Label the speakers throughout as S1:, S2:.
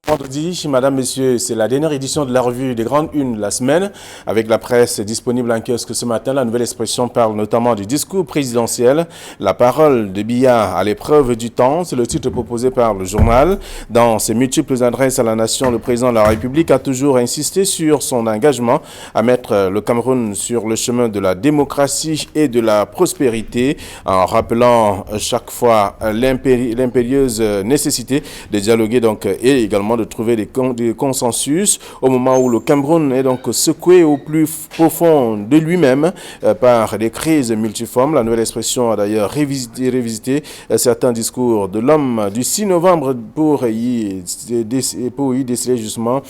S1: Vendredi, madame, messieurs, c'est la dernière édition de la revue des grandes unes de la semaine. Avec la presse disponible en kiosque ce matin, la nouvelle expression parle notamment du discours présidentiel. La parole de Biya à l'épreuve du temps, c'est le titre proposé par le journal. Dans ses multiples adresses à la nation, le président de la République a toujours insisté sur son engagement à mettre le Cameroun sur le chemin de la démocratie et de la prospérité, en rappelant chaque fois l'impérieuse nécessité de dialoguer donc et également de trouver des consensus au moment où le Cameroun est donc secoué au plus profond de lui-même par des crises multiformes. La nouvelle expression a d'ailleurs révisité certains discours de l'homme du 6 novembre pour y déceler justement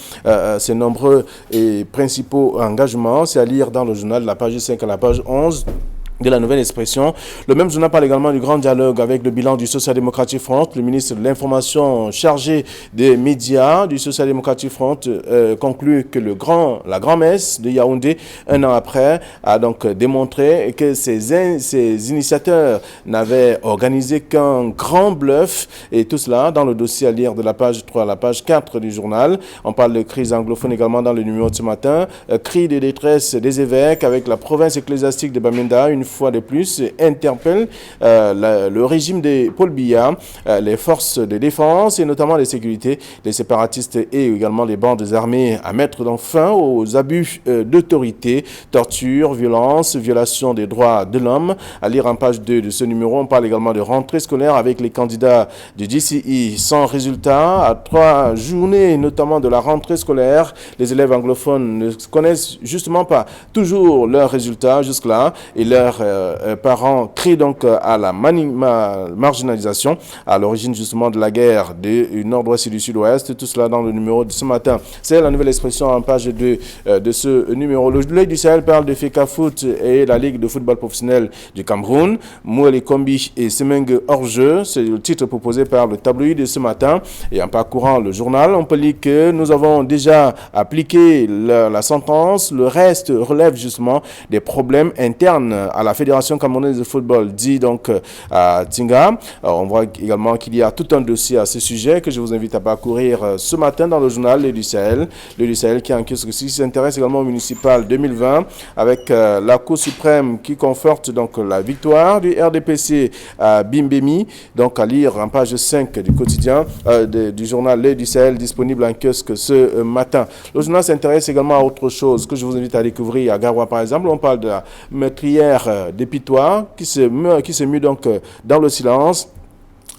S1: ses nombreux et principaux engagements. C'est à lire dans le journal de la page 5 à la page 11. De la nouvelle expression. Le même journal parle également du grand dialogue avec le bilan du Social-Démocratique Front. Le ministre de l'Information chargé des médias du Social-Démocratique Front conclut que la grand-messe de Yaoundé, un an après, a donc démontré que ces initiateurs n'avaient organisé qu'un grand bluff, et tout cela dans le dossier à lire de la page 3 à la page 4 du journal. On parle de crise anglophone également dans le numéro de ce matin. Cri de détresse des évêques avec la province ecclésiastique de Bamenda, une fois de plus, interpelle le régime de Paul Biya, les forces de défense et notamment les sécurités, les séparatistes et également les bandes armées à mettre donc fin aux abus d'autorité, torture, violence, violation des droits de l'homme. À lire en page 2 de ce numéro, on parle également de rentrée scolaire avec les candidats du DCI sans résultat. À 3 journées, notamment de la rentrée scolaire, les élèves anglophones ne connaissent justement pas toujours leurs résultats jusque-là et leurs parents crient donc à la marginalisation à l'origine justement de la guerre du nord-ouest et du sud-ouest. Tout cela dans le numéro de ce matin. C'est la nouvelle expression en page 2 de ce numéro. L'œil du Sahel parle de FECAFOOT et la Ligue de football professionnel du Cameroun. Moueli Kombi et Semenge hors-jeu. C'est le titre proposé par le tabloïd de ce matin. Et en parcourant le journal, on peut lire que nous avons déjà appliqué la sentence. Le reste relève justement des problèmes internes à la Fédération camerounaise de football, dit donc à Tinga. On voit également qu'il y a tout un dossier à ce sujet que je vous invite à parcourir ce matin dans le journal L'œil du Sahel. L'œil du Sahel qui en kiosque aussi s'intéresse également au municipal 2020 avec la Cour suprême qui conforte donc la victoire du RDPC à Bimbémi. Donc à lire en page 5 du quotidien du journal L'œil du Sahel disponible en kiosque ce matin. Le journal s'intéresse également à autre chose que je vous invite à découvrir à Garoua par exemple. On parle de la meurtrière des Pitois qui se mue donc dans le silence.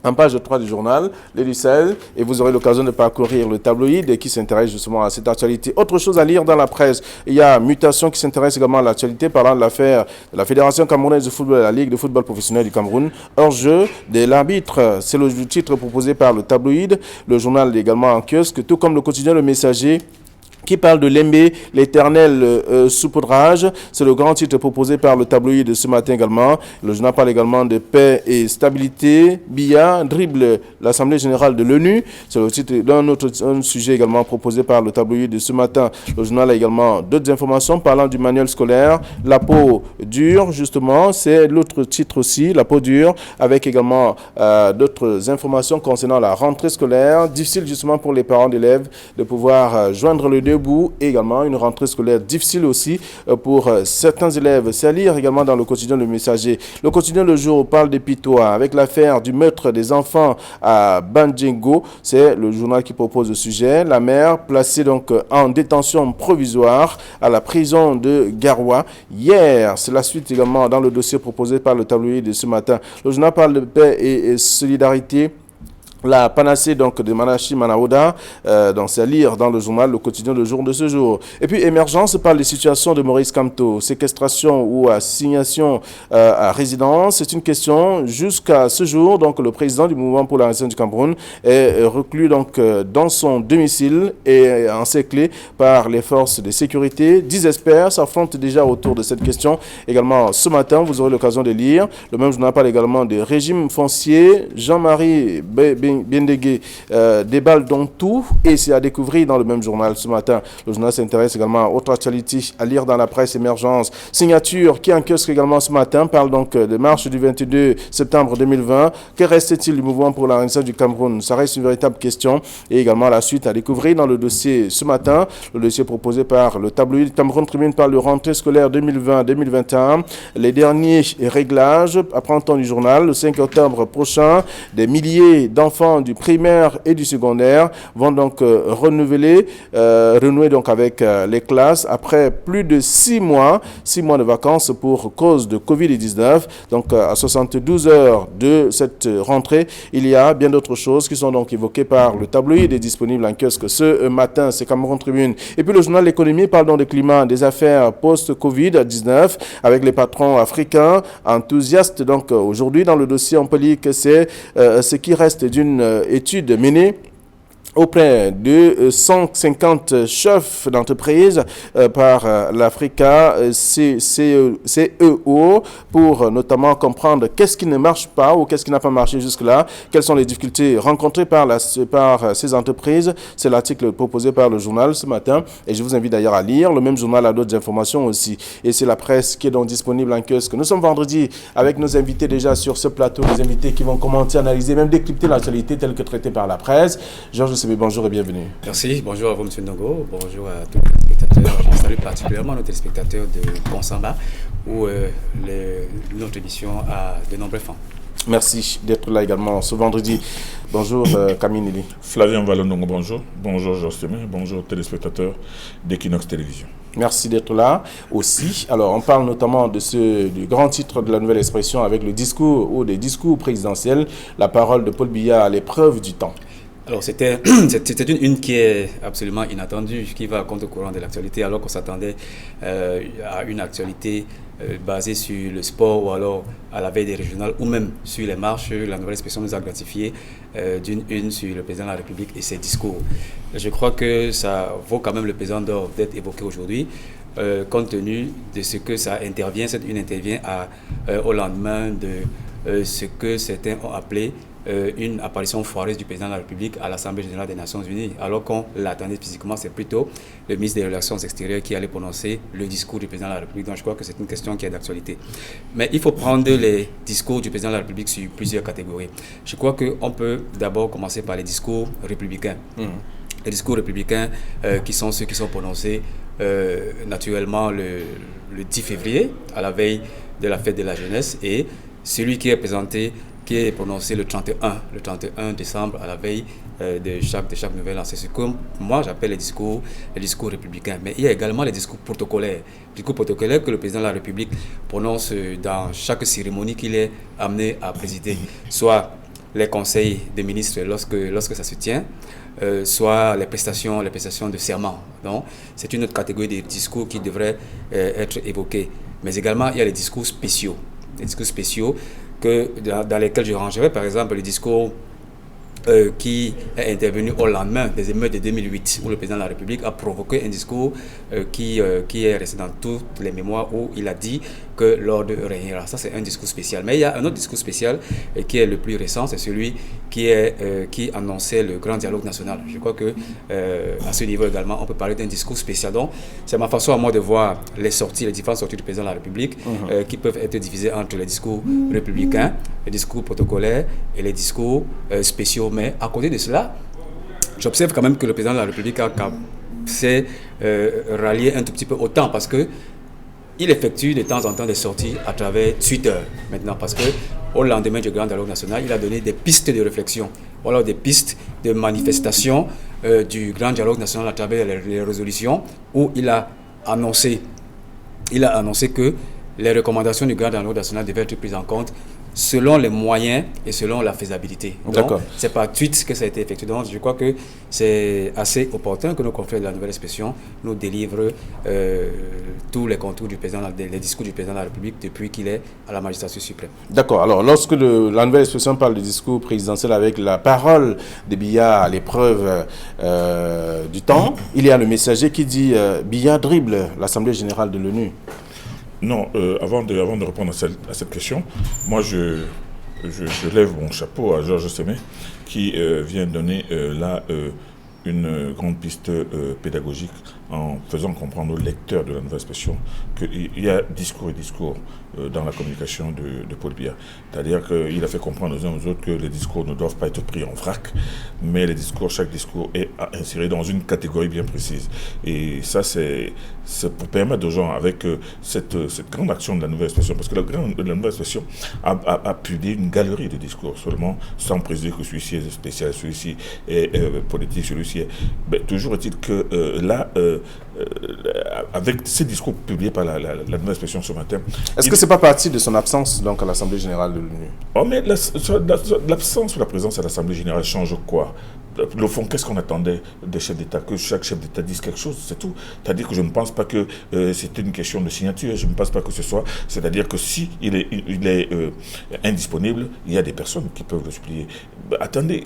S1: En page 3 du journal, L'œil du Sahel, et vous aurez l'occasion de parcourir le tabloïd qui s'intéresse justement à cette actualité. Autre chose à lire dans la presse, il y a Mutation qui s'intéresse également à l'actualité parlant de l'affaire de la Fédération camerounaise de football et la Ligue de football professionnel du Cameroun. Hors-jeu de l'arbitre, c'est le titre proposé par le tabloïd. Le journal également en kiosque, tout comme le quotidien Le Messager, qui parle de Lembe, l'éternel saupoudrage. C'est le grand titre proposé par le tabloïd de ce matin également. Le journal parle également de paix et stabilité. Biya dribble l'Assemblée générale de l'ONU. C'est le titre d'un autre sujet également proposé par le tabloïd de ce matin. Le journal a également d'autres informations parlant du manuel scolaire. La peau dure, justement, c'est l'autre titre aussi, la peau dure, avec également d'autres informations concernant la rentrée scolaire. Difficile justement pour les parents d'élèves de pouvoir joindre le debout, et également une rentrée scolaire difficile aussi pour certains élèves. C'est à lire également dans le quotidien Le Messager. Le quotidien Le Jour parle des Pitois avec l'affaire du meurtre des enfants à Bandjengo. C'est le journal qui propose le sujet. La mère placée donc en détention provisoire à la prison de Garoua hier. C'est la suite également dans le dossier proposé par le tabloïd de ce matin. Le journal parle de paix et solidarité. La panacée donc de Manachi Manaouda, c'est à lire dans le journal Le Quotidien Le Jour de ce jour. Et puis émergence parle des situations de Maurice Kamto, séquestration ou assignation à résidence. C'est une question jusqu'à ce jour. Donc le président du mouvement pour la nation du Cameroun est reclus donc dans son domicile et encerclé par les forces de sécurité. 10 experts s'affrontent déjà autour de cette question. Également ce matin, vous aurez l'occasion de lire. Le même journal parle également des régimes fonciers. Jean-Marie Biendege déballe donc tout et c'est à découvrir dans le même journal ce matin. Le journal s'intéresse également à autre actualité à lire dans la presse émergence. Signature qui en kiosque également ce matin parle donc de marche du 22 septembre 2020. Que reste-t-il du mouvement pour la Renaissance du Cameroun? Ça reste une véritable question et également la suite à découvrir dans le dossier ce matin. Le dossier proposé par le tabloïd Cameroun Tribune par le rentrée scolaire 2020-2021. Les derniers réglages, apprend-on du journal, le 5 octobre prochain, des milliers d'enfants du primaire et du secondaire vont donc renouer donc avec les classes après plus de 6 mois de vacances pour cause de Covid-19. Donc à 72 heures de cette rentrée, il y a bien d'autres choses qui sont donc évoquées par le tabloïd et disponible en kiosque ce matin, c'est Cameroun Tribune. Et puis le journal L'économie parle donc du climat des affaires post-Covid-19 avec les patrons africains enthousiastes. Donc aujourd'hui dans le dossier, on peut lire que c'est ce qui reste d'une étude menée auprès de 150 chefs d'entreprise par l'Africa CEO pour notamment comprendre qu'est-ce qui ne marche pas ou qu'est-ce qui n'a pas marché jusque-là, quelles sont les difficultés rencontrées par ces entreprises. C'est l'article proposé par le journal ce matin et je vous invite d'ailleurs à lire. Le même journal a d'autres informations aussi et c'est la presse qui est donc disponible en kiosque. Nous sommes vendredi avec nos invités déjà sur ce plateau, des invités qui vont commenter, analyser, même décrypter l'actualité telle que traitée par la presse. Georges Sebe, bonjour et bienvenue.
S2: Merci, bonjour à vous M. Ndongo, bonjour à tous les téléspectateurs. Je salue particulièrement nos téléspectateurs de Bonsamba où notre émission a de nombreux fans.
S1: Merci d'être là également ce vendredi. Bonjour Camille Nili.
S3: Flavien Valondongo, bonjour. Bonjour Georges Sebe, bonjour téléspectateurs d'Equinox Télévision.
S1: Merci d'être là aussi. Alors, on parle notamment du grand titre de la nouvelle expression avec le discours ou des discours présidentiels, la parole de Paul Biya à l'épreuve du temps.
S2: Alors, c'était une qui est absolument inattendue, qui va à contre-courant de l'actualité, alors qu'on s'attendait à une actualité basée sur le sport ou alors à la veille des régionales ou même sur les marches. La nouvelle expression nous a gratifié d'une une sur le président de la République et ses discours. Je crois que ça vaut quand même le pesant d'or d'être évoqué aujourd'hui, compte tenu de ce que ça intervient. Cette une intervient au lendemain de ce que certains ont appelé une apparition foireuse du président de la République à l'Assemblée générale des Nations Unies, alors qu'on l'attendait physiquement. C'est plutôt le ministre des Relations extérieures qui allait prononcer le discours du président de la République. Donc je crois que c'est une question qui est d'actualité. Mais il faut prendre les discours du président de la République sur plusieurs catégories. Je crois qu'on peut d'abord commencer par les discours républicains. Les discours républicains qui sont ceux qui sont prononcés naturellement le 10 février, à la veille de la fête de la jeunesse, et celui qui est prononcé le 31 décembre à la veille de chaque nouvel an. C'est ce que moi j'appelle les discours républicains. Mais il y a également les discours protocolaires. Les discours protocolaires que le président de la République prononce dans chaque cérémonie qu'il est amené à présider. Soit les conseils des ministres lorsque ça se tient, soit les prestations de serment. Donc, c'est une autre catégorie de discours qui devrait être évoquée. Mais également, il y a les discours spéciaux. Les discours spéciaux dans lesquels je rangerais par exemple le discours qui est intervenu au lendemain des émeutes de 2008 où le président de la République a provoqué un discours qui est resté dans toutes les mémoires où il a dit que l'ordre régnera. Ça, c'est un discours spécial. Mais il y a un autre discours spécial qui est le plus récent, c'est celui qui annonçait le grand dialogue national. Je crois que à ce niveau également, on peut parler d'un discours spécial. Donc, c'est ma façon à moi de voir les différentes sorties du président de la République qui peuvent être divisées entre les discours républicains, les discours protocolaires et les discours spéciaux. Mais à côté de cela, j'observe quand même que le président de la République s'est rallié un tout petit peu au temps parce que il effectue de temps en temps des sorties à travers Twitter maintenant parce que au lendemain du grand dialogue national, il a donné des pistes de réflexion, ou alors des pistes de manifestation du grand dialogue national à travers les résolutions où il a annoncé que les recommandations du grand dialogue national devaient être prises en compte selon les moyens et selon la faisabilité. Donc, c'est par tweet que ça a été effectué. Donc, je crois que c'est assez opportun que nos confrères de la nouvelle expression nous délivrent tous les contours les discours du président de la République depuis qu'il est à la magistrature suprême.
S1: D'accord. Alors, lorsque la nouvelle expression parle du discours présidentiel avec la parole de Biya à l'épreuve du temps, il y a le messager qui dit Biya dribble l'Assemblée générale de l'ONU.
S3: Non, avant de répondre à cette question, moi je je lève mon chapeau à Georges Semé qui vient donner là une grande piste pédagogique en faisant comprendre aux lecteurs de la nouvelle expression qu'il y a discours et discours dans la communication de Paul Biya. C'est-à-dire qu'il a fait comprendre aux uns aux autres que les discours ne doivent pas être pris en vrac, mais chaque discours est inséré dans une catégorie bien précise. Et ça, c'est pour permettre aux gens, avec cette grande action de la nouvelle expression, parce que la nouvelle expression a publié une galerie de discours seulement, sans préciser que celui-ci est spécial, celui-ci est politique, celui-ci est... Ben, toujours est-il que avec ces discours publiés par la nouvelle expression ce matin...
S1: Est-ce que ce n'est pas partie de son absence donc, à l'Assemblée générale de l'ONU?
S3: Oh, mais l'absence ou la présence à l'Assemblée générale change quoi? Au fond, qu'est-ce qu'on attendait des chefs d'État? Que chaque chef d'État dise quelque chose, c'est tout. C'est-à-dire que je ne pense pas que c'était une question de signature, je ne pense pas que ce soit... C'est-à-dire que si il est indisponible, il y a des personnes qui peuvent le supplier. Attendez,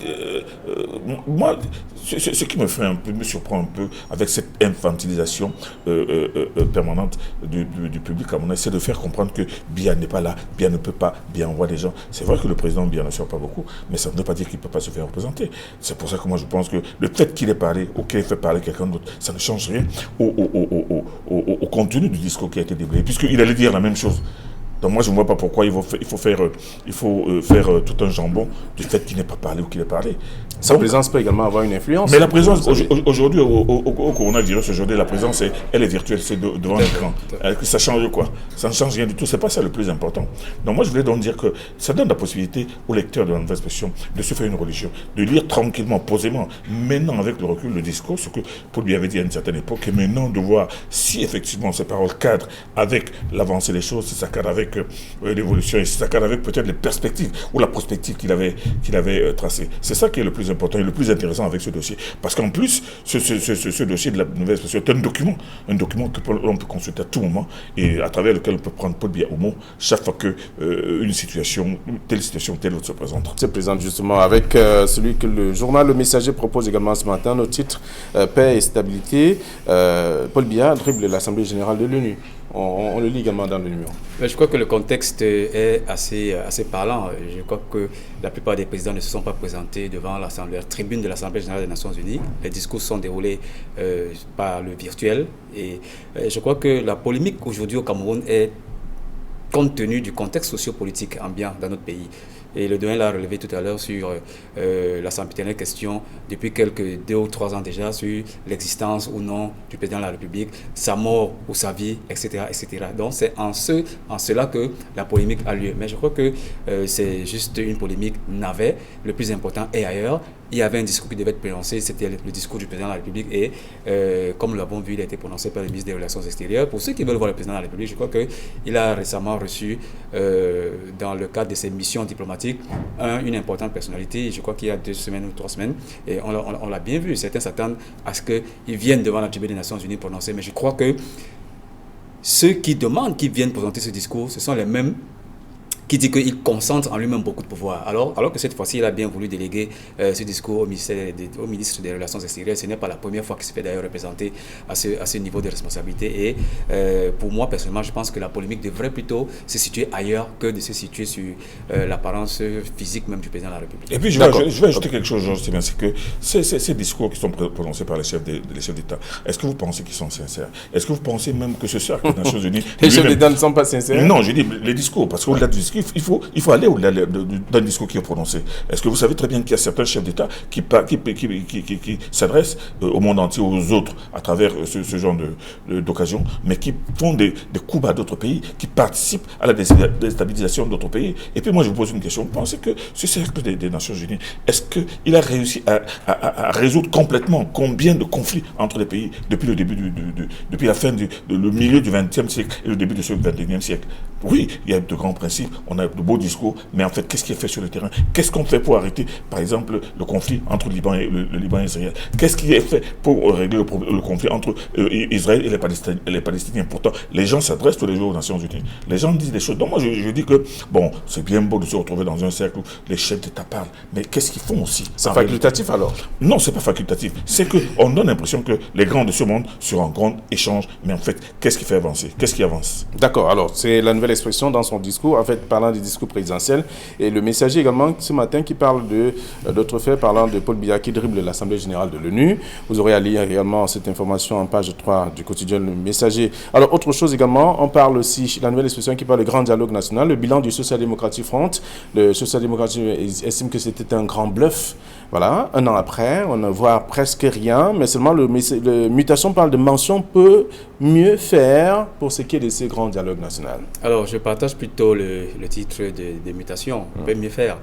S3: moi, ce qui me surprend un peu avec cette infantilisation permanente du public, à mon avis, c'est de faire comprendre que Biya n'est pas là, Biya ne peut pas, Biya envoie des gens. C'est vrai que le président Biya ne sort pas beaucoup, mais ça ne veut pas dire qu'il ne peut pas se faire représenter. C'est pour ça que moi je pense que le fait qu'il ait parlé ou qu'il ait fait parler quelqu'un d'autre, ça ne change rien au contenu du discours qui a été déblayé, puisqu'il allait dire la même chose. Donc moi je ne vois pas pourquoi il faut faire tout un jambon du fait qu'il n'ait pas parlé ou qu'il ait parlé.
S1: Sa présence peut également avoir une influence.
S3: Mais la présence, aujourd'hui, au coronavirus, aujourd'hui, la présence, elle est virtuelle, c'est devant l'écran. Ça change quoi? Ça ne change rien du tout, c'est pas ça le plus important. Donc moi je voulais donc dire que ça donne la possibilité aux lecteurs de la nouvelle expression de se faire une religion, de lire tranquillement, posément, maintenant avec le recul, le discours, ce que Paul lui avait dit à une certaine époque, et maintenant de voir si effectivement ces paroles cadrent avec l'avancée des choses, si ça cadre avec l'évolution, et si ça cadre avec peut-être les perspectives ou la prospective qu'il avait tracée. C'est ça qui est le plus important et le plus intéressant avec ce dossier. Parce qu'en plus, ce dossier de la nouvelle expression est un document que l'on peut consulter à tout moment et à travers lequel on peut prendre Paul Biya au mot chaque fois que une situation, telle autre se présente.
S1: Se présente justement avec celui que le journal Le Messager propose également ce matin, au titre Paix et stabilité. Paul Biya dribble l'Assemblée générale de l'ONU. On le lit également dans le numéro.
S2: Mais je crois que le contexte est assez parlant. Je crois que la plupart des présidents ne se sont pas présentés devant la tribune de l'Assemblée générale des Nations Unies. Les discours sont déroulés par le virtuel. Et je crois que la polémique aujourd'hui au Cameroun est compte tenu du contexte sociopolitique ambiant dans notre pays. Et le doyen l'a relevé tout à l'heure sur la sempiternelle question depuis quelques 2 ou 3 ans déjà sur l'existence ou non du président de la République, sa mort ou sa vie, etc. etc. Donc c'est en cela que la polémique a lieu. Mais je crois que c'est juste une polémique navet. Le plus important est ailleurs. Il y avait un discours qui devait être prononcé, c'était le discours du président de la République et comme nous l'avons vu, il a été prononcé par le ministre des Relations extérieures. Pour ceux qui veulent voir le président de la République, je crois qu'il a récemment reçu, dans le cadre de ses missions diplomatiques, une importante personnalité, je crois qu'il y a 2 semaines ou 3 semaines, et on l'a bien vu. Certains s'attendent à ce qu'il vienne devant la tribune des Nations Unies prononcer, mais je crois que ceux qui demandent qu'il vienne présenter ce discours, ce sont les mêmes qui dit qu'il concentre en lui-même beaucoup de pouvoir. Alors que cette fois-ci, il a bien voulu déléguer ce discours au ministre des Relations extérieures. Ce n'est pas la première fois qu'il se fait d'ailleurs représenter à ce niveau de responsabilité. Et pour moi, personnellement, je pense que la polémique devrait plutôt se situer ailleurs que de se situer sur l'apparence physique même du président de la République.
S3: Et puis, je vais ajouter quelque chose, Georges, c'est que ces discours qui sont prononcés par les chefs d'État, est-ce que vous pensez qu'ils sont sincères? Est-ce que vous pensez même que ce cercle des Nations Unies...
S1: Les chefs d'État ne sont pas sincères?
S3: Non, je dis les discours, parce qu'au-delà du discours, il faut aller au-delà d'un discours qui est prononcé. Est-ce que vous savez très bien qu'il y a certains chefs d'État qui s'adressent au monde entier, aux autres, à travers ce genre d'occasion, mais qui font des coups bas d'autres pays, qui participent à la déstabilisation d'autres pays? Et puis moi, je vous pose une question. Vous pensez que ce cercle des Nations Unies, est-ce qu'il a réussi à résoudre complètement combien de conflits entre les pays depuis le début depuis la fin le milieu du XXe siècle et le début de ce XXIe siècle? Oui, il y a de grands principes, on a de beaux discours, mais en fait, qu'est-ce qui est fait sur le terrain? Qu'est-ce qu'on fait pour arrêter, par exemple, le conflit entre le Liban et Israël? Qu'est-ce qui est fait pour régler le conflit entre Israël et les Palestiniens? Pourtant, les gens s'adressent tous les jours aux Nations Unies. Les gens disent des choses. Donc moi, je dis que, bon, c'est bien beau de se retrouver dans un cercle où les chefs d'État parlent, mais qu'est-ce qu'ils font aussi?
S1: C'est facultatif alors?
S3: Non, c'est pas facultatif. C'est qu'on donne l'impression que les grands de ce monde seront en grand échange, mais en fait, qu'est-ce qui fait avancer? Qu'est-ce qui avance?
S1: D'accord, alors c'est la nouvelle expression dans son discours, en fait, parlant du discours présidentiel. Et le messager également, ce matin, qui parle d'autres faits, parlant de Paul Biya qui dribble l'Assemblée générale de l'ONU. Vous aurez à lire également cette information en page 3 du quotidien Le Messager. Alors, autre chose également, on parle aussi, la nouvelle expression qui parle de grand dialogue national, le bilan du Social Democratic Front. Le Social Democratic estime que c'était un grand bluff. Voilà, un an après, on ne voit presque rien, mais seulement le Mutation parle de mention peut mieux faire pour ce qui est de ces grands dialogues nationaux.
S2: Alors, je partage plutôt le titre de Mutation, peut mieux faire,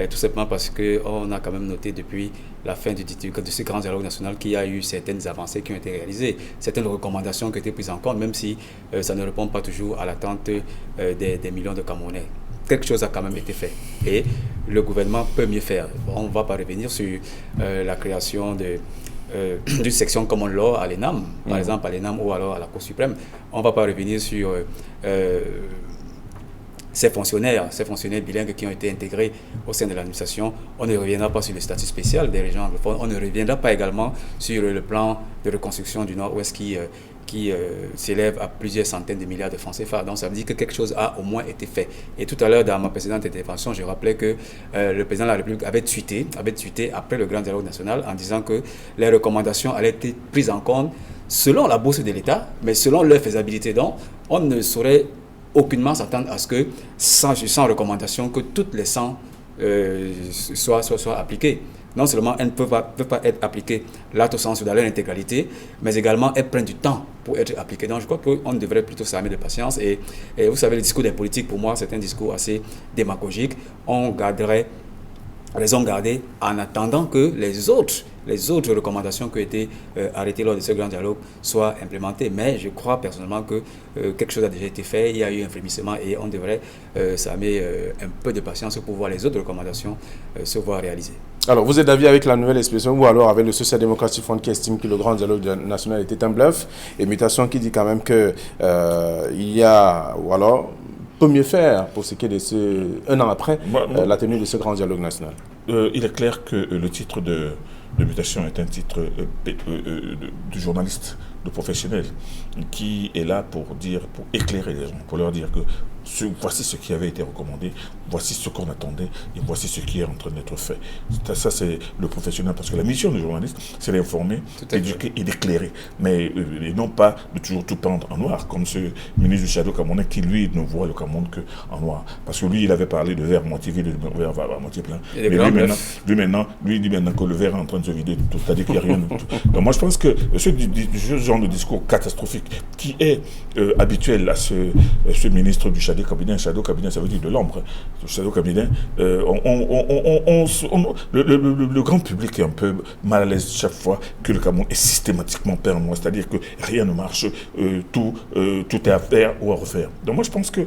S2: tout simplement parce qu'on a quand même noté depuis la fin de ce grand dialogue national qu'il y a eu certaines avancées qui ont été réalisées, certaines recommandations qui ont été prises en compte, même si ça ne répond pas toujours à l'attente des millions de Camerounais. Quelque chose a quand même été fait et le gouvernement peut mieux faire. On ne va pas revenir sur la création d'une section common law à l'ENAM, par exemple à l'ENAM ou alors à la Cour suprême. On ne va pas revenir sur ces fonctionnaires bilingues qui ont été intégrés au sein de l'administration. On ne reviendra pas sur le statut spécial des régions anglophones. On ne reviendra pas également sur le plan de reconstruction du Nord-Ouest qui s'élève à plusieurs centaines de milliards de francs CFA. Donc ça veut dire que quelque chose a au moins été fait. Et tout à l'heure, dans ma précédente intervention, je rappelais que le président de la République avait tweeté après le grand dialogue national en disant que les recommandations allaient être prises en compte selon la bourse de l'État, mais selon leur faisabilité. Donc on ne saurait aucunement s'attendre à ce que, sans recommandation, que toutes les 100 soient appliquées. Non seulement elles ne peuvent pas être appliquées lato sensu dans leur intégralité, mais également elles prennent du temps pour être appliquées. Donc je crois qu'on devrait plutôt s'armer de patience. Et vous savez, le discours des politiques, pour moi, c'est un discours assez démagogique. On garderait raison gardée en attendant que les autres recommandations qui ont été arrêtées lors de ce grand dialogue soient implémentées. Mais je crois personnellement que quelque chose a déjà été fait, il y a eu un frémissement et on devrait s'armer un peu de patience pour voir les autres recommandations se voir réalisées.
S1: Alors, vous êtes d'avis avec la nouvelle expression ou alors avec le Social Democratic Front qui estime que le grand dialogue national était un bluff et Mutation qui dit quand même que il y a, ou alors, peut mieux faire pour ce qui est de un an après la tenue de ce grand dialogue national?
S3: Il est clair que le titre de Mutation est un titre de journaliste, de professionnel, qui est là pour éclairer les gens, pour leur dire que voici ce qui avait été recommandé, voici ce qu'on attendait et voici ce qui est en train d'être fait. Ça, c'est le professionnel, parce que la mission du journaliste, c'est d'informer, d'éduquer et d'éclairer, mais et non pas de toujours tout peindre en noir, comme ce ministre du Shadow camerounais qui, lui, ne voit le Cameroun qu'en noir. Parce que lui, il avait parlé de verre moitié vide et de verre à moitié plein. Mais lui, il dit maintenant que le verre est en train de se vider, c'est-à-dire qu'il n'y a rien de tout. Donc moi, je pense que ce genre de discours catastrophique qui est habituel à ce ministre du Shadow cabinet, ça veut dire de l'ombre. Le Shadow cabinet, le grand public est un peu mal à l'aise chaque fois que le Cameroun est systématiquement perdu, c'est-à-dire que rien ne marche, tout est à faire ou à refaire. Donc moi je pense que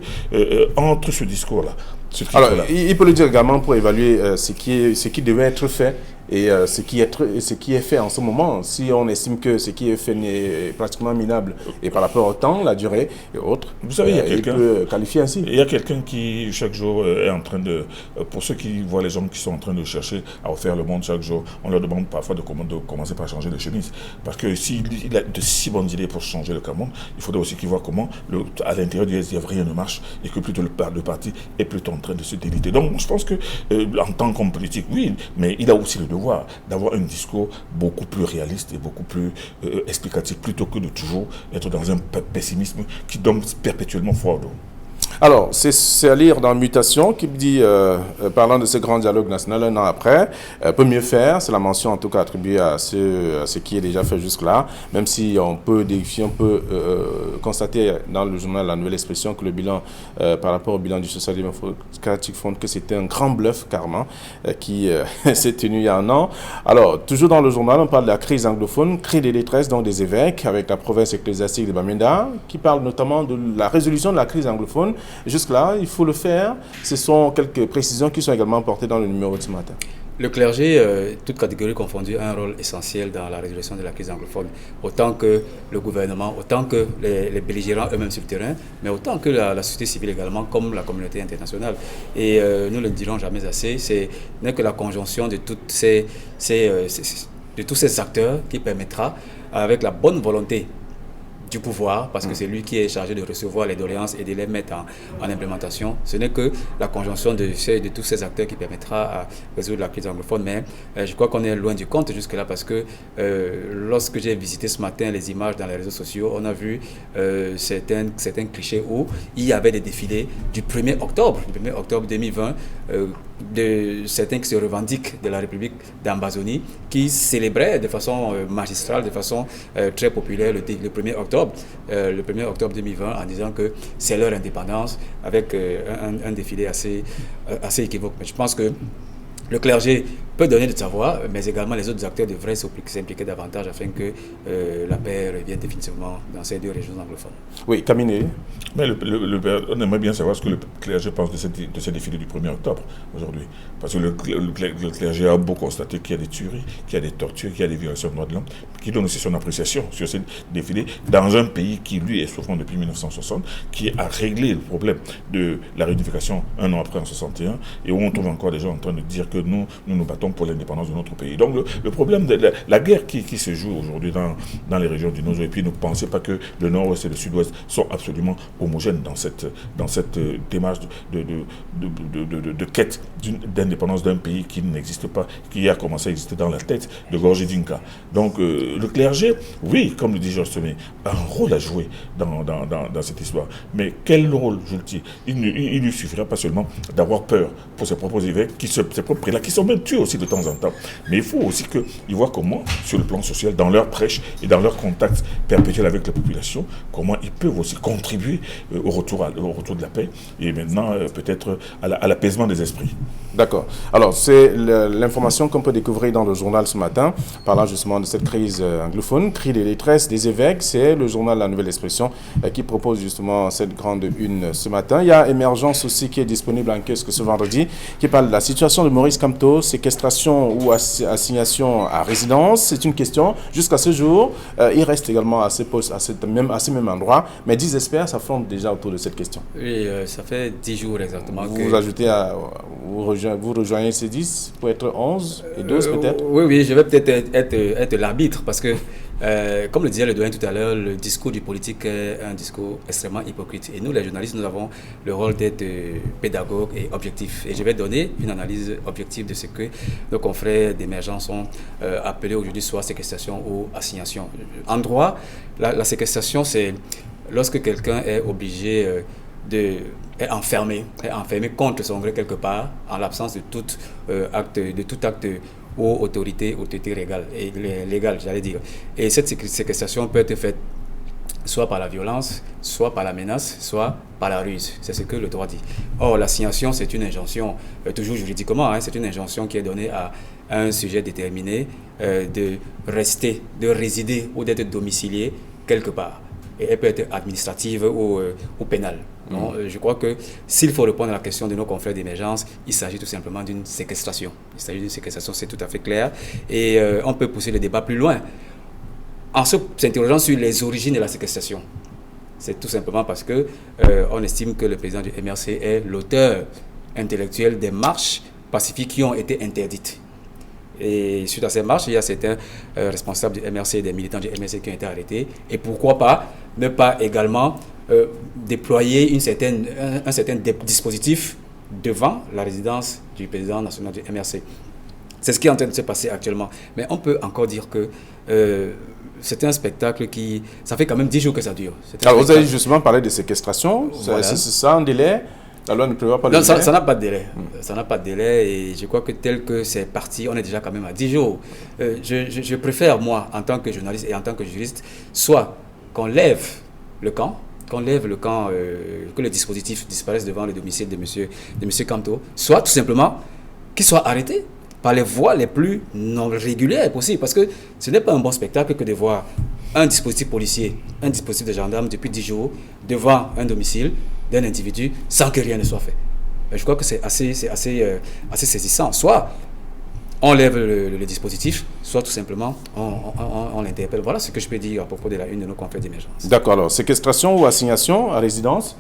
S3: entre ce discours-là,
S1: il peut le dire également pour évaluer ce qui devait être fait et ce qui est fait en ce moment. Si on estime que ce qui est fait n'est pratiquement minable et par rapport au temps, la durée et autres,
S3: vous savez, il
S1: peut qualifier ainsi.
S3: Il y a quelqu'un qui chaque jour est en train de, pour ceux qui voient les gens qui sont en train de chercher à refaire le monde chaque jour, on leur demande parfois de commencer par changer de chemise, parce que s'il a de si bonnes idées pour changer le Cameroun, il faudrait aussi qu'il voit comment à l'intérieur du SDF rien ne marche et que plutôt le parti est plutôt en train de se déliter. Donc je pense que en tant qu'homme politique, oui, mais il a aussi le devoir d'avoir un discours beaucoup plus réaliste et beaucoup plus explicatif, plutôt que de toujours être dans un pessimisme qui donne perpétuellement froid au dos.
S1: Alors, c'est à lire dans Mutation qui dit, parlant de ce grand dialogue national un an après, peut mieux faire, c'est la mention en tout cas attribuée à ce qui est déjà fait jusque-là, même si on peut constater dans le journal La Nouvelle Expression que le bilan, par rapport au bilan du Social Democratic Front, que c'était un grand bluff carrément qui s'est tenu il y a un an. Alors, toujours dans le journal, on parle de la crise anglophone, cri de détresse donc des évêques avec la province ecclésiastique de Bamenda, qui parle notamment de la résolution de la crise anglophone. Jusque-là, il faut le faire. Ce sont quelques précisions qui sont également portées dans le numéro de ce matin.
S2: Le clergé, toute catégorie confondue, a un rôle essentiel dans la résolution de la crise anglophone. Autant que le gouvernement, autant que les belligérants eux-mêmes sur le terrain, mais autant que la société civile également, comme la communauté internationale. Et nous ne le dirons jamais assez, ce n'est que la conjonction de tous ces acteurs qui permettra, avec la bonne volonté du pouvoir, parce que c'est lui qui est chargé de recevoir les doléances et de les mettre en implémentation. Ce n'est que la conjonction de tous ces acteurs qui permettra à résoudre la crise anglophone. Mais je crois qu'on est loin du compte jusque-là, parce que lorsque j'ai visité ce matin les images dans les réseaux sociaux, on a vu certains clichés où il y avait des défilés du 1er octobre 2020, de certains qui se revendiquent de la République d'Ambazonie, qui célébraient de façon magistrale, de façon très populaire le 1er octobre 2020, en disant que c'est leur indépendance, avec un défilé assez équivoque. Mais je pense que le clergé peut donner de sa voix, mais également les autres acteurs devraient s'impliquer davantage afin que la paix revienne définitivement dans ces deux régions anglophones.
S1: Oui, Kaminé.
S3: Mais on aimerait bien savoir ce que le clergé pense de ce défilé du 1er octobre aujourd'hui. Parce que le clergé a beau constater qu'il y a des tueries, qu'il y a des tortures, qu'il y a des violations de droits de l'homme, qui donne aussi son appréciation sur ce défilé dans un pays qui, lui, est souffrant depuis 1960, qui a réglé le problème de la réunification un an après en 61, et où on trouve encore des gens en train de dire que nous nous battons pour l'indépendance de notre pays. Donc le problème de la guerre qui se joue aujourd'hui dans les régions du Nord, et puis ne pensez pas que le Nord-Ouest et le Sud-Ouest sont absolument homogènes dans cette démarche de quête d'indépendance d'un pays qui n'existe pas, qui a commencé à exister dans la tête de Gorgé Dinka. Donc le clergé, oui, comme le dit Georges Semé, a un rôle à jouer dans cette histoire. Mais quel rôle joue-t-il? Il ne suffira pas seulement d'avoir peur pour ses propres évêques, ses propres prélats, qui sont même tués aussi de temps en temps. Mais il faut aussi qu'ils voient comment, sur le plan social, dans leur prêche et dans leur contact perpétuel avec la population, comment ils peuvent aussi contribuer au retour de la paix et maintenant peut-être à l'apaisement des esprits.
S1: D'accord. Alors, c'est l'information qu'on peut découvrir dans le journal ce matin, parlant justement de cette crise anglophone, cri des détresses des évêques. C'est le journal La Nouvelle Expression qui propose justement cette grande une ce matin. Il y a Émergence aussi qui est disponible en kiosque ce vendredi, qui parle de la situation de Maurice Kamto, séquestration ou assignation à résidence. C'est une question. Jusqu'à ce jour, il reste également à ce même endroit, mais 10 experts s'affrontent déjà autour de cette question.
S2: Oui, ça fait 10 jours exactement.
S1: Vous ajoutez vous rejoignez ces 10 pour être 11 et 12 peut-être?
S2: Oui, je vais peut-être être l'arbitre parce que, comme le disait le doyen tout à l'heure, le discours du politique est un discours extrêmement hypocrite. Et nous, les journalistes, nous avons le rôle d'être pédagogues et objectifs. Et je vais donner une analyse objective de ce que nos confrères d'Émergence ont appelé aujourd'hui, soit séquestration ou assignation. En droit, la séquestration, c'est lorsque quelqu'un est obligé est enfermé contre son gré quelque part, en l'absence de tout acte ou autorité légale, j'allais dire. Et cette séquestration peut être faite soit par la violence, soit par la menace, soit par la ruse. C'est ce que le droit dit. Or, l'assignation, c'est une injonction, toujours juridiquement, c'est une injonction qui est donnée à un sujet déterminé de résider ou d'être domicilié quelque part. Et elle peut être administrative ou pénale. Non, je crois que s'il faut répondre à la question de nos confrères d'Émergence, il s'agit tout simplement d'une séquestration. Il s'agit d'une séquestration, c'est tout à fait clair. Et on peut pousser le débat plus loin en s'interrogeant sur les origines de la séquestration. C'est tout simplement parce que on estime que le président du MRC est l'auteur intellectuel des marches pacifiques qui ont été interdites. Et suite à ces marches, il y a certains responsables du MRC, des militants du MRC qui ont été arrêtés. Et pourquoi pas ne pas également déployer un certain dispositif devant la résidence du président national du MRC. C'est ce qui est en train de se passer actuellement. Mais on peut encore dire que c'est un spectacle qui... Ça fait quand même 10 jours que ça dure.
S1: Alors vous avez justement parlé de séquestration. Voilà. C'est ça un délai? La loi ne prévoit pas de délai?
S2: Ça n'a pas de délai. Ça n'a pas de délai et je crois que tel que c'est parti, on est déjà quand même à 10 jours. Je préfère, moi, en tant que journaliste et en tant que juriste, soit qu'on lève le camp, que le dispositif disparaisse devant le domicile de monsieur Kamto, soit tout simplement qu'il soit arrêté par les voies les plus non régulières possibles. Parce que ce n'est pas un bon spectacle que de voir un dispositif policier, un dispositif de gendarme depuis 10 jours devant un domicile d'un individu sans que rien ne soit fait. Je crois que c'est assez saisissant. Soit on lève le dispositif, soit tout simplement on l'interpelle. Voilà ce que je peux dire à propos de la une de nos confrères d'Émergence.
S1: D'accord, alors séquestration ou assignation à résidence?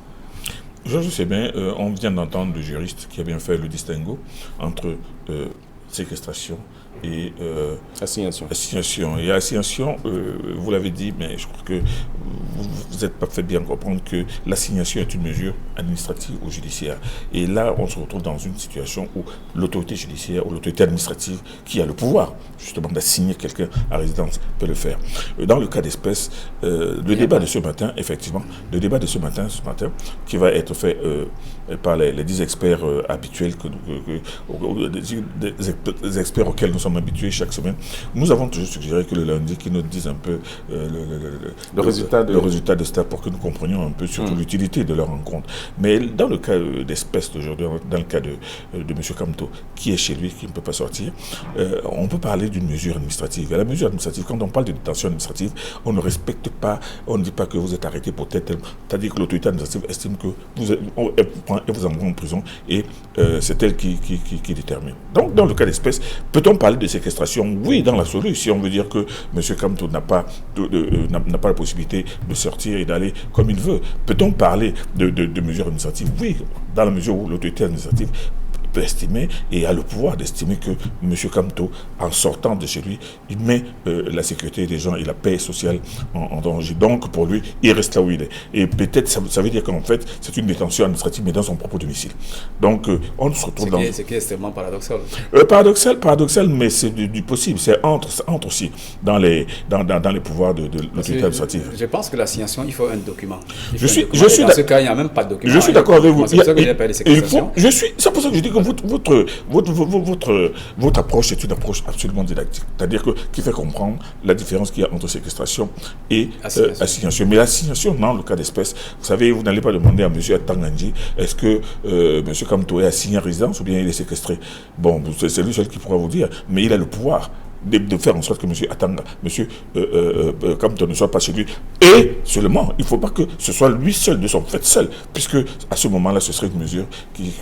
S3: Je sais bien, on vient d'entendre le juriste qui a bien fait le distinguo entre séquestration, et
S1: assignation.
S3: Et assignation, vous l'avez dit, mais je crois que vous êtes pas fait bien comprendre que l'assignation est une mesure administrative ou judiciaire. Et là, on se retrouve dans une situation où l'autorité judiciaire ou l'autorité administrative qui a le pouvoir, justement, d'assigner quelqu'un à résidence peut le faire. Dans le cas d'espèce, le débat de ce matin, effectivement, qui va être fait par les 10 experts habituels, des experts auxquels nous sommes habitués chaque semaine. Nous avons toujours suggéré que le lundi, qu'ils nous disent un peu le résultat de ça pour que nous comprenions un peu surtout l'utilité de leur rencontre. Mais dans le cas d'espèce d'aujourd'hui, dans le cas de M. Kamto, qui est chez lui, qui ne peut pas sortir, on peut parler d'une mesure administrative. Et la mesure administrative, quand on parle de détention administrative, on ne respecte pas, on ne dit pas que vous êtes arrêté pour telle. C'est-à-dire que l'autorité administrative estime que elle vous envoie en prison et c'est elle qui détermine. Donc, dans le cas d'espèce, peut-on parler de séquestration? Oui, dans l'absolu, si on veut dire que M. Kamto n'a pas la possibilité de sortir et d'aller comme il veut. Peut-on parler de mesures administratives? Oui, dans la mesure où l'autorité administrative peut estimer et a le pouvoir d'estimer que M. Kamto, en sortant de chez lui, il met la sécurité des gens et la paix sociale en danger. Donc, pour lui, il reste là où il est. Et peut-être, ça veut dire qu'en fait, c'est une détention administrative, mais dans son propre domicile. Donc, on se retrouve dans...
S2: Ce qui est extrêmement paradoxal.
S3: Paradoxal, mais c'est du possible. C'est entre aussi dans les pouvoirs de l'autorité administrative.
S2: Je pense que l'assignation, il faut un document.
S3: Dans
S2: ce cas, il n'y a même pas de document.
S3: Je suis d'accord avec vous.
S2: C'est pour ça que je n'ai pas de séquestration.
S3: C'est pour ça que je dis que votre approche est une approche absolument didactique. C'est-à-dire qui fait comprendre la différence qu'il y a entre séquestration et assignation. Mais l'assignation, dans le cas d'espèce, vous savez, vous n'allez pas demander à M. Atangandji, est-ce que M. Kamto est assigné à résidence ou bien il est séquestré? Bon, c'est lui seul qui pourra vous dire, mais il a le pouvoir de faire en sorte que M. Kamto ne soit pas chez lui. Et seulement, il ne faut pas que ce soit lui seul, de son fait seul, puisque à ce moment-là, ce serait une mesure qui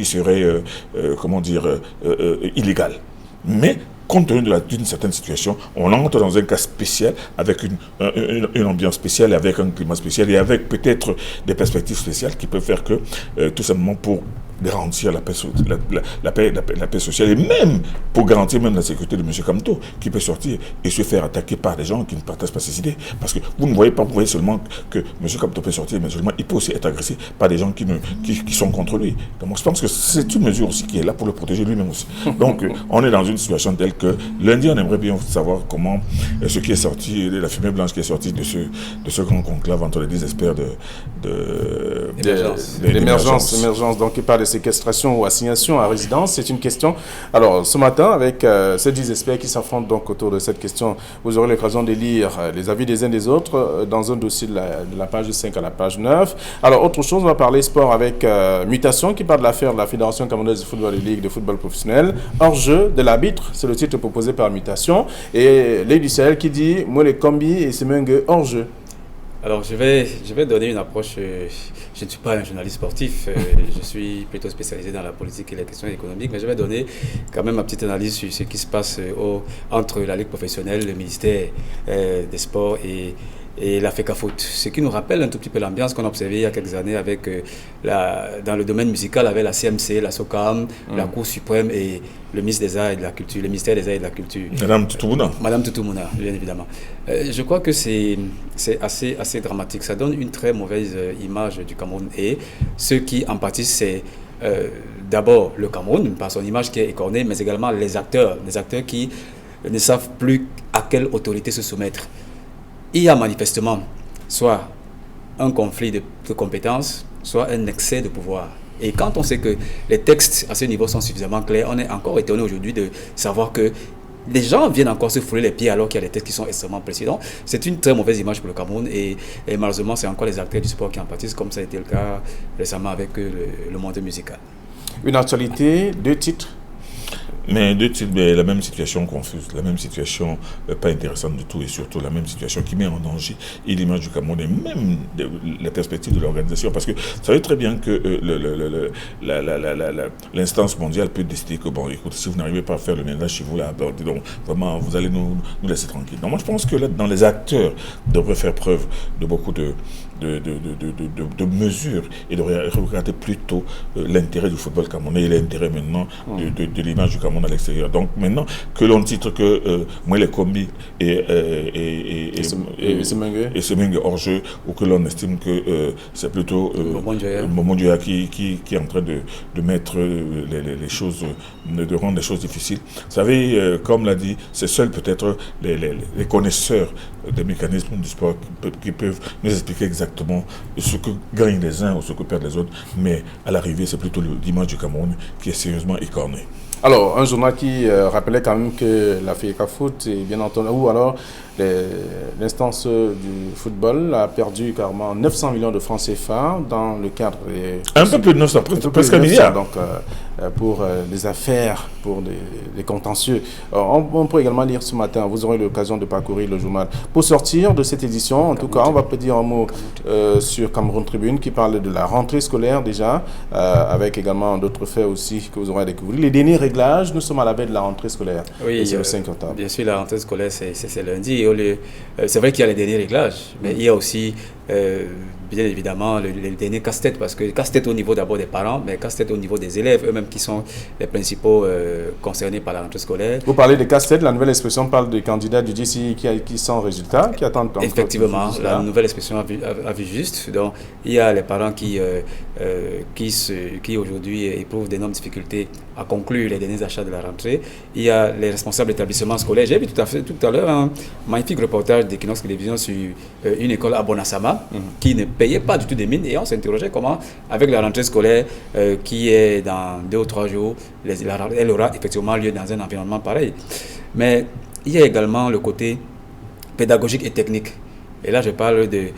S3: serait, illégale. Mais compte tenu d'une certaine situation, on entre dans un cas spécial, avec une ambiance spéciale, avec un climat spécial, et avec peut-être des perspectives spéciales qui peuvent faire que, tout simplement pour garantir la paix sociale, et même pour garantir même la sécurité de M. Kamto, qui peut sortir et se faire attaquer par des gens qui ne partagent pas ses idées. Parce que vous ne voyez pas, vous voyez seulement que M. Kamto peut sortir, mais seulement il peut aussi être agressé par des gens qui sont contre lui. Donc je pense que c'est une mesure aussi qui est là pour le protéger lui-même aussi. Donc on est dans une situation telle que lundi, on aimerait bien savoir comment ce qui est sorti, la fumée blanche qui est sortie de ce grand conclave entre les 10 experts
S1: d'émergence. Donc il parle de séquestration ou assignation à résidence, c'est une question. Alors ce matin, avec ces 10 experts qui s'affrontent donc autour de cette question, vous aurez l'occasion de lire les avis des uns des autres dans un dossier de la page 5 à la page 9. Alors autre chose, on va parler sport avec Mutation qui parle de l'affaire de la Fédération camerounaise de football et Ligue de football professionnel. Hors jeu de l'arbitre, c'est le titre proposé par Mutation. Et l'Aide du Sahel qui dit moi les combi et c'est même hors jeu.
S2: Alors, je vais donner une approche. Je ne suis pas un journaliste sportif, je suis plutôt spécialisé dans la politique et les questions économiques, mais je vais donner quand même ma petite analyse sur ce qui se passe entre la Ligue professionnelle, le ministère des Sports et la FECAFOOT. Ce qui nous rappelle un tout petit peu l'ambiance qu'on a observée il y a quelques années avec dans le domaine musical, avec la CMC, la SOCAM, la Cour suprême et le ministre des Arts et de la Culture, le ministère des Arts et de la Culture. Madame Toutoumuna, bien évidemment. Je crois que c'est assez dramatique. Ça donne une très mauvaise image du Cameroun. Et ce qui en partie, c'est d'abord le Cameroun, par son image qui est écornée, mais également les acteurs qui ne savent plus à quelle autorité se soumettre. Il y a manifestement soit un conflit de compétences, soit un excès de pouvoir. Et quand on sait que les textes à ce niveau sont suffisamment clairs, on est encore étonné aujourd'hui de savoir que les gens viennent encore se fouler les pieds alors qu'il y a des textes qui sont extrêmement précis. Donc, c'est une très mauvaise image pour le Cameroun et malheureusement, c'est encore les acteurs du sport qui en pâtissent, comme ça a été le cas récemment avec le monde musical.
S1: Une actualité, 2 titres.
S3: Mais la même situation confuse, la même situation pas intéressante du tout et surtout la même situation qui met en danger et l'image du Cameroun et même la perspective de l'organisation. Parce que vous savez très bien que l'instance mondiale peut décider que, bon, écoute, si vous n'arrivez pas à faire le ménage chez vous, là, donc vraiment, vous allez nous laisser tranquilles. Donc moi, je pense que là, dans les acteurs devraient faire preuve de beaucoup de mesures et de regarder plutôt l'intérêt du football camerounais et l'intérêt maintenant de l'image du Cameroun monde à l'extérieur. Donc maintenant que l'on titre que Mwele Kombi et Semengue hors jeu, ou que l'on estime que c'est plutôt Momo Njoya qui est en train de mettre les choses, de rendre les choses difficiles. Vous savez, comme l'a dit, c'est seuls peut-être les connaisseurs des mécanismes du sport qui peuvent nous expliquer exactement ce que gagnent les uns ou ce que perdent les autres. Mais à l'arrivée, c'est plutôt le dimanche du Cameroun qui est sérieusement écorné.
S1: Alors, un journal qui rappelait quand même que la FECA Foot, et bien entendu, ou alors l'instance du football a perdu carrément 900 millions de francs CFA dans le cadre
S3: un peu plus de 900, presque un milliard.
S1: Donc, pour les affaires, pour les contentieux. On peut également lire ce matin, vous aurez l'occasion de parcourir le journal. Pour sortir de cette édition, en tout cas, on va peut dire un mot sur Cameroun Tribune qui parle de la rentrée scolaire déjà, avec également d'autres faits aussi que vous aurez à découvrir. Les derniers réglages, nous sommes à la veille de la rentrée scolaire.
S2: Oui,
S1: c'est le 5 octobre. Bien
S2: sûr, la rentrée scolaire, c'est lundi. C'est vrai qu'il y a les derniers réglages, mais il y a aussi, bien évidemment, les derniers casse-têtes, parce que casse-tête au niveau d'abord des parents, mais casse-tête au niveau des élèves, eux-mêmes qui sont les principaux concernés par la rentrée scolaire.
S1: Vous parlez des casse-têtes, la nouvelle expression parle des candidats du GCI qui sont résultats, qui attendent...
S2: Effectivement, la nouvelle expression a vu juste. Donc, il y a les parents qui aujourd'hui éprouvent d'énormes difficultés à conclure les derniers achats de la rentrée. Il y a les responsables d'établissements scolaires. J'ai vu tout à l'heure un magnifique reportage d'Equinox Télévision sur une école à Bonassama qui ne payait pas du tout des mines, et on s'interrogeait comment, avec la rentrée scolaire qui est dans 2 ou 3 jours, elle aura effectivement lieu dans un environnement pareil. Mais il y a également le côté pédagogique et technique. Et là, je parle de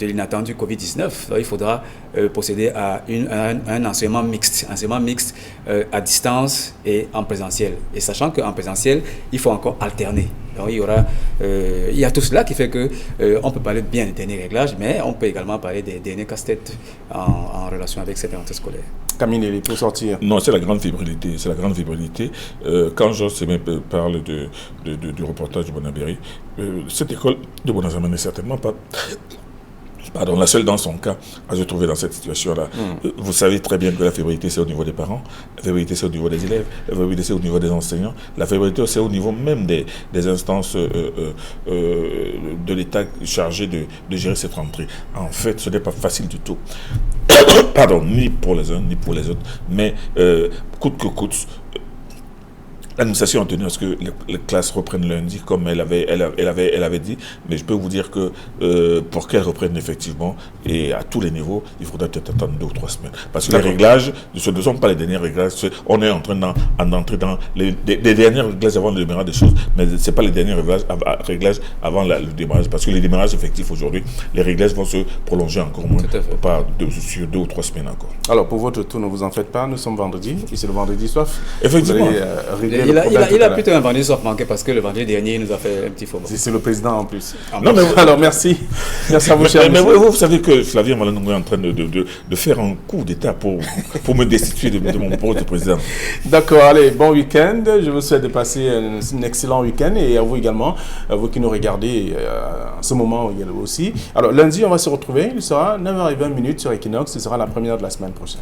S2: l'inattendu Covid-19. Il faudra procéder à un enseignement mixte à distance et en présentiel. Et sachant qu'en présentiel, il faut encore alterner. Donc, il y a tout cela qui fait qu'on peut parler bien des derniers réglages, mais on peut également parler des derniers casse-têtes en relation avec cette rentrée scolaire.
S1: Camille, pour sortir.
S3: Non, c'est la grande fébrilité. C'est la grande fébrilité. Quand Georges parle du reportage de Bonabéry, cette école de Bonassama n'est certainement pas la seule dans son cas à se trouver dans cette situation-là. Vous savez très bien que la fébrilité, c'est au niveau des parents, la fébrilité, c'est au niveau des élèves, la fébrilité, c'est au niveau des enseignants, la fébrilité, c'est au niveau même des instances de l'État chargées de gérer cette rentrée. En fait, ce n'est pas facile du tout. Pardon, ni pour les uns, ni pour les autres, mais coûte que coûte, l'administration a tenu à ce que les classes reprennent lundi, comme elle avait dit, mais je peux vous dire que pour qu'elles reprennent effectivement, et à tous les niveaux, il faudra peut-être attendre 2 ou 3 semaines. Parce que les réglages, ce ne sont pas les derniers réglages, on est en train d'entrer dans les derniers réglages avant le démarrage des choses, mais ce n'est pas les derniers réglages avant le démarrage, parce que les démarrages effectifs aujourd'hui, les réglages vont se prolonger encore moins, sur 2 ou 3 semaines encore.
S1: Alors pour votre tour, ne vous en faites pas, nous sommes vendredi, et c'est le vendredi soir.
S3: Effectivement.
S2: Il a plutôt un vendredi soir manqué parce que le vendredi dernier, il nous a fait un petit faux.
S1: C'est le président en plus.
S3: Non, mais
S1: alors merci. Merci à vous, cher
S3: mais vous savez que Flavien Malanoum est en train de faire un coup d'État pour me destituer de mon poste de président.
S1: D'accord, allez, bon week-end. Je vous souhaite de passer un excellent week-end, et à vous également, vous qui nous regardez en ce moment aussi. Alors lundi, on va se retrouver. Il sera 9h20 sur Equinox. Ce sera la première de la semaine prochaine.